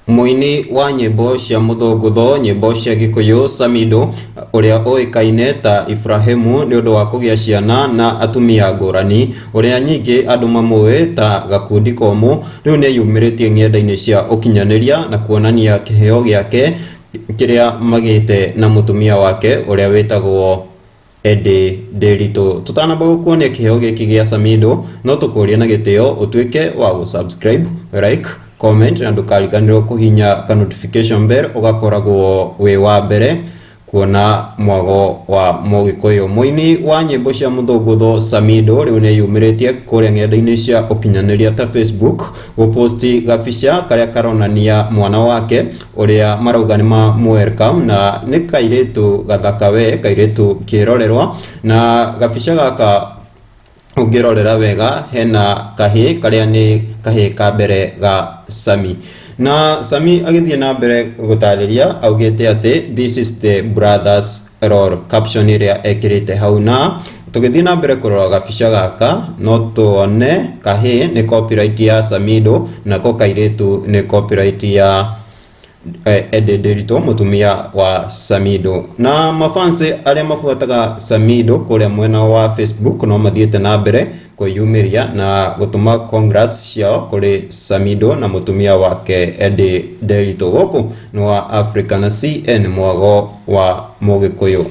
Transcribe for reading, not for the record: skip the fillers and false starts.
Muini wa nyimbo cia muthũngũtho nyimbo cia Gikuyu Samido uria oikaine ta Ibrahimu ni undu wa kugia ciana na atumia ngurani uria nyingi andu mamwe ta gakundi komu riu ni yumiritie ng'enda-ini cia ukinyaniria na kuonania kiheo giake kiria magite na mutumia wake uria witagwo Eddie Nderitu. Tutanamba gukuonia kiheo giki gia Samido no tukuria na gitio utuike wa gusubscribe, like, comment na ndukariganirwo kuhinya ka notification bell ugakoragwo wi wa mbere kuona mwago wa Mugikuyu. Muini wa nyimbo cia muthũngũtho Samido riu ni yumiritie kuria ng'enda-ini cia ukinyaniria ta Facebook guposti gabica karia karonania mwana wake uria marauga ni welcome na ni kairitu gathaka we kairitu kirorerwa na gabica gaka ungirorera wega hena kahi karia ni kahi ka mbere ga Sami na Sami agithie na mbere gutariria augite ati this is the brothers role caption iria ekirite hau na tugithie na mbere kurora gabica gaka no tuone kahi ni copyright ya Samido na ko kairitu ni copyright ya Eddie Nderitu mutumia wa Samido na mafansi aria mafuataga Samido kuria mwena wa Facebook no mathiete na mbere kuyumiria na gutuma congrats ciao kuri Samido na mutumia wake Eddie Nderitu. Guku ni wa Africa na CN mwago wa Mugikuyu.